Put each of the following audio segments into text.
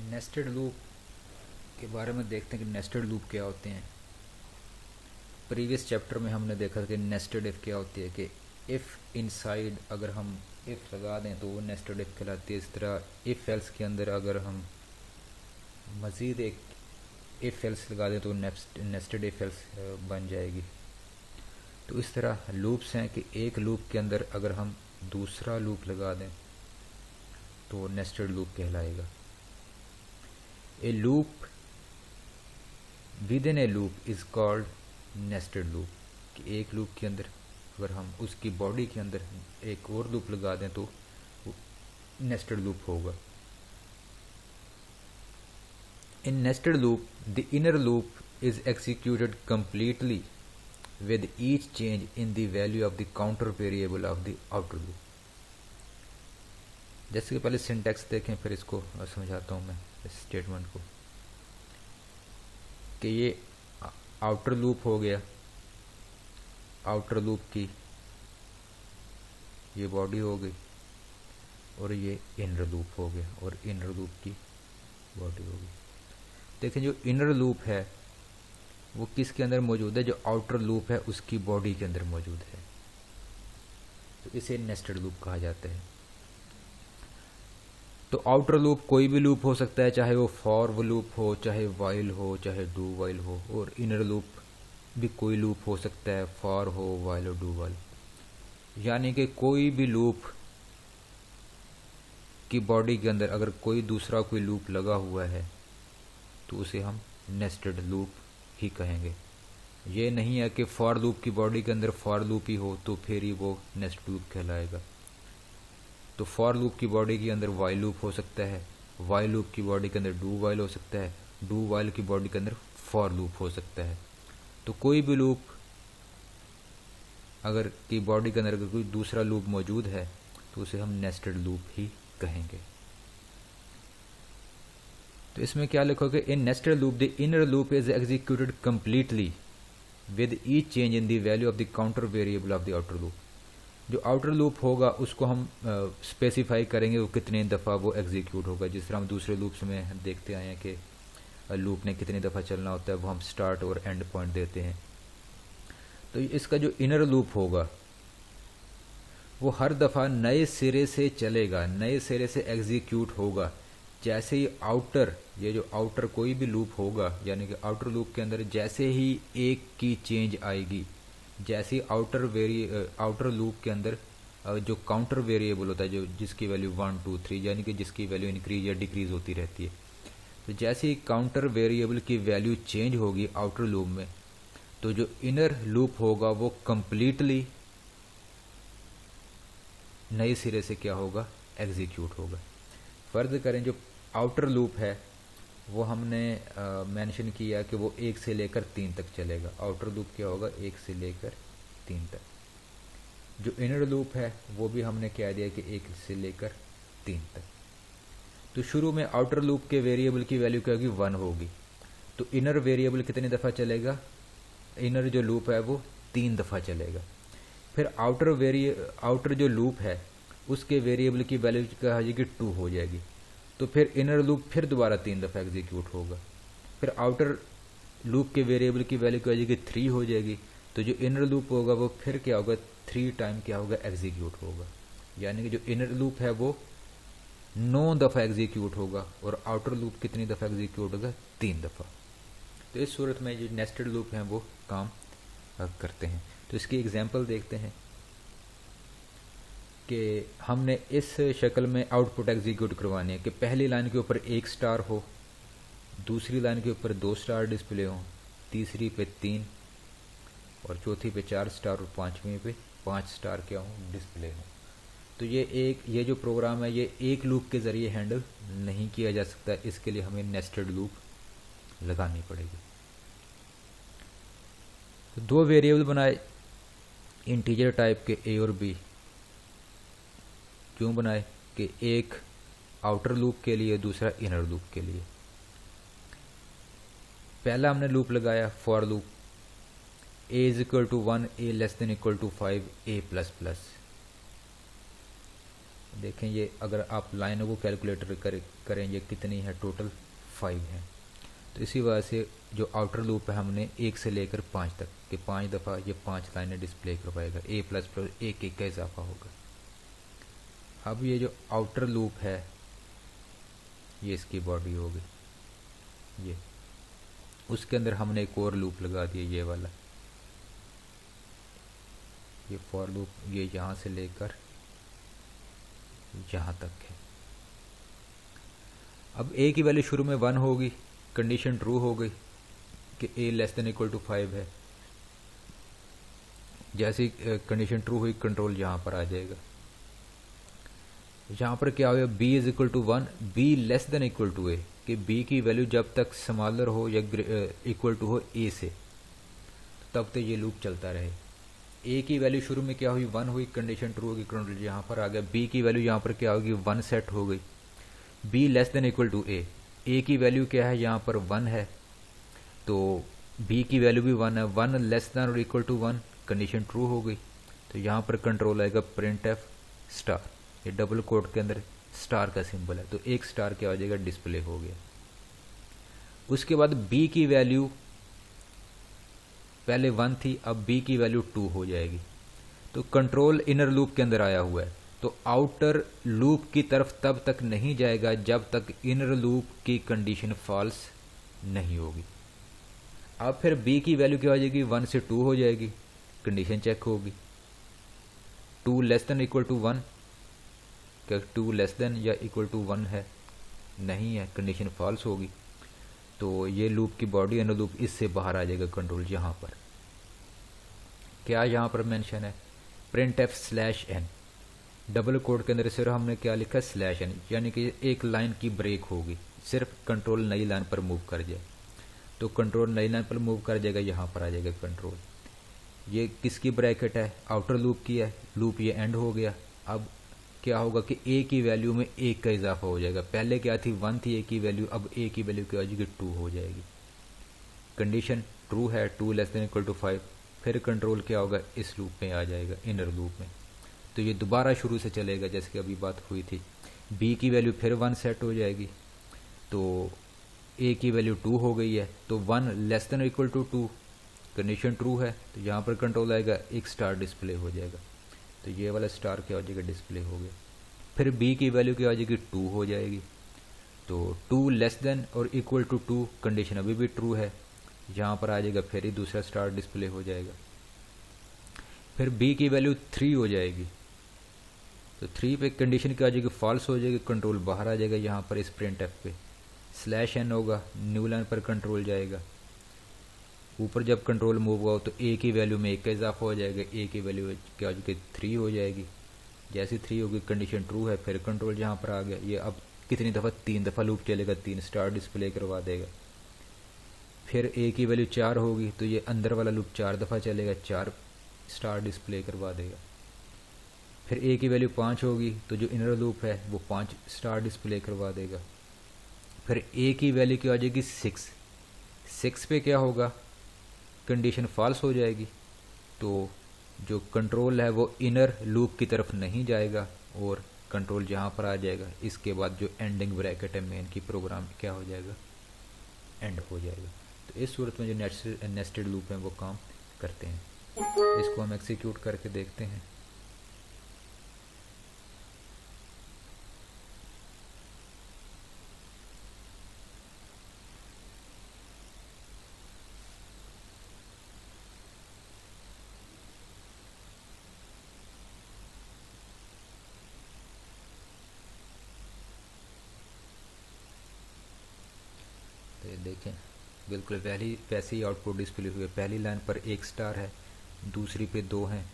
Nested loop के बारे में देखते हैं कि नेस्टेड लूप क्या होते हैं। प्रीवियस चैप्टर में हमने देखा था कि नेस्टेड इफ़ क्या होती है, कि इफ़ इनसाइड अगर हम इफ़ लगा दें तो वो नेस्टेड इफ़ कहलाती है। इस तरह इफ़ एल्स के अंदर अगर हम मज़ीद एक इफ़ एल्स लगा दें तो नेस्टेड इफ़ एल्स बन जाएगी। तो इस तरह लूप्स हैं कि एक लूप के अंदर अगर हम दूसरा लूप लगा दें तो नेस्टेड लूप कहलाएगा। ए loop with in A loop is called nested loop, कि एक लूप के अंदर अगर हम उसकी बॉडी के अंदर एक और लूप लगा दें तो नेस्टेड लूप होगा। In nested loop the inner loop is executed completely with each change in the value of the counter variable of the outer loop। जैसे कि पहले सिंटैक्स देखें फिर इसको समझाता हूँ मैं इस स्टेटमेंट को, कि ये आउटर लूप हो गया, आउटर लूप की ये बॉडी हो गई, और ये इनर लूप हो गया और इनर लूप की बॉडी हो गई। देखें जो इनर लूप है वो किसके अंदर मौजूद है, जो आउटर लूप है उसकी बॉडी के अंदर मौजूद है, तो इसे नेस्टेड लूप कहा जाता है। तो आउटर लूप कोई भी लूप हो सकता है, चाहे वो फॉर लूप हो, चाहे वाइल हो, चाहे डू वाइल हो, और इनर लूप भी कोई लूप हो सकता है, फॉर हो, वाइल और डू वाइल। यानी कि कोई भी लूप की बॉडी के अंदर अगर कोई दूसरा कोई लूप लगा हुआ है तो उसे हम नेस्टेड लूप ही कहेंगे। ये नहीं है कि फॉर लूप की बॉडी के अंदर फॉर लूप ही हो तो फिर ही वो नेस्टेड लूप कहलाएगा। तो फॉर लूप की बॉडी के अंदर वाइल लूप हो सकता है, वाइल लूप की बॉडी के अंदर डू वाइल हो सकता है, डू वाइल की बॉडी के अंदर फॉर लूप हो सकता है। तो कोई भी लूप अगर की बॉडी के अंदर अगर कोई दूसरा लूप मौजूद है तो उसे हम नेस्टेड लूप ही कहेंगे। तो इसमें क्या लिखोगे, in nested loop the inner loop is executed completely with each change in the value of the counter variable of the outer loop. जो आउटर लूप होगा उसको हम स्पेसिफाई करेंगे वो कितने दफ़ा वो एग्जीक्यूट होगा। जिस तरह हम दूसरे लूप्स में हम देखते आए हैं कि लूप ने कितनी दफ़ा चलना होता है, वो हम स्टार्ट और एंड पॉइंट देते हैं। तो इसका जो इनर लूप होगा वो हर दफ़ा नए सिरे से चलेगा, नए सिरे से एग्जीक्यूट होगा। जैसे ही आउटर, ये जो आउटर कोई भी लूप होगा, यानी कि आउटर लूप के अंदर जैसे ही एक की चेंज आएगी, जैसे ही आउटर लूप के अंदर जो काउंटर वेरिएबल होता है, जो जिसकी वैल्यू 1 2 3 यानी कि जिसकी वैल्यू इंक्रीज या डिक्रीज होती रहती है, तो जैसे ही काउंटर वेरिएबल की वैल्यू चेंज होगी आउटर लूप में, तो जो इनर लूप होगा वो कंप्लीटली नए सिरे से क्या होगा, एग्जीक्यूट होगा। फर्ज करें जो आउटर लूप है वो हमने मेंशन किया कि वो 1 से लेकर 3 तक चलेगा। आउटर लूप क्या होगा, 1 से लेकर 3 तक। जो इनर लूप है वो भी हमने कह दिया कि 1 से लेकर 3 तक। तो शुरू में आउटर लूप के वेरिएबल की वैल्यू क्या होगी, 1 होगी। तो इनर वेरिएबल कितनी दफ़ा चलेगा, इनर जो लूप है वो 3 दफ़ा चलेगा। फिर आउटर जो लूप है उसके वेरिएबल की वैल्यू क्या हो जाएगी, 2 हो जाएगी। तो फिर इनर लूप फिर दोबारा 3 दफ़ा एग्जीक्यूट होगा। फिर आउटर लूप के वेरिएबल की वैल्यू क्या हो जाएगी, 3 हो जाएगी। तो जो इनर लूप होगा वो फिर क्या होगा, 3 टाइम क्या होगा, एग्जीक्यूट होगा। यानी कि जो इनर लूप है वो 9 दफ़ा एग्जीक्यूट होगा और आउटर लूप कितनी दफ़ा एग्जीक्यूट होगा, 3 दफ़ा। तो इस सूरत में जो नेस्टेड लूप हैं वो काम करते हैं। तो इसकी एग्जाम्पल देखते हैं कि हमने इस शक्ल में आउटपुट एग्जीक्यूट करवानी है कि पहली लाइन के ऊपर 1 स्टार हो, दूसरी लाइन के ऊपर 2 स्टार डिस्प्ले हो, तीसरी पे 3 और चौथी पे 4 स्टार और पांचवी पे 5 स्टार क्या हो, डिस्प्ले हो। तो ये जो प्रोग्राम है ये एक लूप के ज़रिए हैंडल नहीं किया जा सकता, इसके लिए हमें नेस्टेड लूप लगानी पड़ेगी। तो 2 वेरिएबल बनाए इंटीजर टाइप के ए और बी। क्यों बनाए, कि एक आउटर लूप के लिए, दूसरा इनर लूप के लिए। पहला हमने लूप लगाया for loop, a is equal to 1, a less than equal to 5, a plus plus. देखें ये अगर आप लाइनों को कैलकुलेटर करेंगे कितनी है, टोटल 5 है। तो इसी वजह से जो आउटर लूप है हमने 1 से लेकर 5 तक कि 5 दफ़ा ये 5 लाइनें डिस्प्ले करवाएगा, ए प्लस प्लस एक एक का इजाफा होगा। अब ये जो आउटर लूप है ये इसकी बॉडी होगी, ये उसके अंदर हमने एक और लूप लगा दिया, ये वाला, ये फॉर लूप, ये यहाँ से लेकर यहाँ तक है। अब ए की वैल्यू शुरू में 1 होगी, कंडीशन ट्रू हो गई कि ए लेस देन इक्वल टू 5 है। जैसी कंडीशन ट्रू हुई कंट्रोल यहाँ पर आ जाएगा। यहाँ पर क्या होगा, b is equal to 1, b less than equal to a, कि b की वैल्यू जब तक स्मॉलर हो या इक्वल टू हो a से तब तक ये लूप चलता रहे। a की वैल्यू शुरू में क्या हुई, 1 हुई, कंडीशन ट्रू होगी, कंट्रोल यहाँ पर आ गया। b की वैल्यू यहाँ पर क्या होगी, 1 सेट हो गई। b less than equal to a की वैल्यू क्या है, यहाँ पर 1 है, तो b की वैल्यू भी 1 है। 1 लेस देन और इक्वल टू 1, कंडीशन ट्रू हो गई, तो यहाँ पर कंट्रोल आएगा प्रिंट एफ स्टार। ये डबल कोट के अंदर स्टार का सिंबल है, तो एक स्टार क्या हो जाएगा, डिस्प्ले हो गया। उसके बाद b की वैल्यू पहले 1 थी, अब b की वैल्यू 2 हो जाएगी। तो कंट्रोल इनर लूप के अंदर आया हुआ है, तो आउटर लूप की तरफ तब तक नहीं जाएगा जब तक इनर लूप की कंडीशन फॉल्स नहीं होगी। अब फिर b की वैल्यू क्या हो जाएगी, 1 से 2 हो जाएगी, कंडीशन चेक होगी, 2 लेस देन इक्वल टू 1, क्या 2 लेस देन या इक्वल टू 1 है, नहीं है, कंडीशन फॉल्स होगी। तो ये लूप की बॉडी एंड लूप इससे बाहर आ जाएगा कंट्रोल। यहाँ पर क्या यहाँ पर मेंशन है, print f slash n, double quote के अंदर सिर्फ हमने क्या लिखा है, स्लैश एन, यानी कि एक लाइन की ब्रेक होगी, सिर्फ कंट्रोल नई लाइन पर मूव कर जाए। तो कंट्रोल नई लाइन पर मूव कर जाएगा, यहाँ पर आ जाएगा कंट्रोल। ये किसकी ब्रैकेट है, आउटर लूप की है, लूप ये एंड हो गया। अब क्या होगा कि a की वैल्यू में 1 का इजाफा हो जाएगा, पहले क्या थी 1 थी a की वैल्यू, अब a की वैल्यू क्या हो जाएगी, 2 हो जाएगी। कंडीशन ट्रू है, 2 लेस देन इक्वल टू 5, फिर कंट्रोल क्या होगा, इस लूप में आ जाएगा, इनर लूप में। तो ये दोबारा शुरू से चलेगा जैसे कि अभी बात हुई थी। b की वैल्यू फिर 1 सेट हो जाएगी, तो a की वैल्यू 2 हो गई है, तो 1 less than equal to 2, condition true है, तो यहाँ पर कंट्रोल आएगा, एक स्टार डिस्प्ले हो जाएगा। तो ये वाला स्टार क्या हो जाएगा, डिस्प्ले हो गया। फिर b की वैल्यू क्या हो जाएगी, 2 हो जाएगी, तो 2 लेस देन और इक्वल टू 2, कंडीशन अभी भी ट्रू है, यहाँ पर आ जाएगा, फिर ही दूसरा स्टार डिस्प्ले हो जाएगा। फिर b की वैल्यू 3 हो जाएगी, तो 3 पे कंडीशन क्या आ जाएगी, फॉल्स हो जाएगी, कंट्रोल बाहर आ जाएगा। यहाँ पर इस प्रिंट एफ पे स्लैश एन होगा, न्यू लाइन पर कंट्रोल जाएगा। ऊपर जब कंट्रोल मूव हुआ तो a की वैल्यू में 1 का इजाफा हो जाएगा, a की वैल्यू क्या हो जाएगी, 3 हो जाएगी। जैसे 3 होगी कंडीशन ट्रू है, फिर कंट्रोल यहाँ पर आ गया। ये अब कितनी दफ़ा, 3 दफ़ा लूप चलेगा, 3 स्टार डिस्प्ले करवा देगा। फिर a की वैल्यू 4 होगी, तो ये अंदर वाला लूप 4 दफ़ा चलेगा, 4 स्टार डिस्प्ले करवा देगा। फिर a की वैल्यू 5 होगी, तो जो इनर लूप है वो 5 स्टार डिस्प्ले करवा देगा। फिर a की वैल्यू क्या हो जाएगी, 6 पे क्या होगा, कंडीशन फॉल्स हो जाएगी, तो जो कंट्रोल है वो इनर लूप की तरफ नहीं जाएगा और कंट्रोल यहाँ पर आ जाएगा। इसके बाद जो एंडिंग ब्रैकेट है मेन की, प्रोग्राम क्या हो जाएगा, एंड हो जाएगा। तो इस सूरत में जो नेस्टेड लूप हैं वो काम करते हैं। इसको हम एक्सिक्यूट करके देखते हैं। तो ये देखें बिल्कुल वैसे ही आउटपुट डिस्प्ले हुए। पहली लाइन पर 1 स्टार है, दूसरी पे 2 हैं,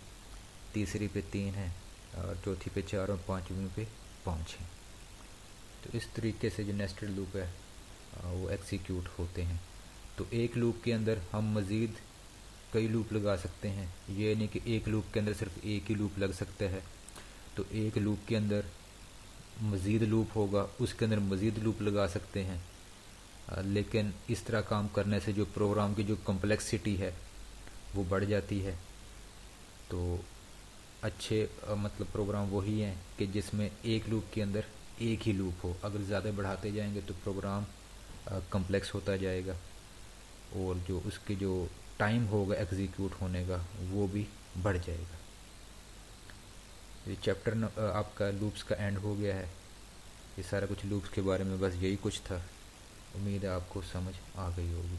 तीसरी पे 3 है, और चौथी पे 4 और पांचवी पे 5 हैं। तो इस तरीके से जो नेस्टेड लूप है वो एक्सिक्यूट होते हैं। तो एक लूप के अंदर हम मज़ीद कई लूप लगा सकते हैं, ये नहीं कि एक लूप के अंदर सिर्फ एक ही लूप लग सकता है। तो एक लूप के अंदर मज़ीद लूप होगा, उसके अंदर मज़ीद लूप लगा सकते हैं। लेकिन इस तरह काम करने से जो प्रोग्राम की जो कम्प्लेक्सिटी है वो बढ़ जाती है। तो अच्छे मतलब प्रोग्राम वही हैं कि जिसमें एक लूप के अंदर एक ही लूप हो। अगर ज़्यादा बढ़ाते जाएंगे तो प्रोग्राम कम्प्लेक्स होता जाएगा, और जो उसके जो टाइम होगा एग्जीक्यूट होने का वो भी बढ़ जाएगा। ये चैप्टर आपका लूप्स का एंड हो गया है। ये सारा कुछ लूप्स के बारे में बस यही कुछ था। उम्मीद है आपको समझ आ गई होगी।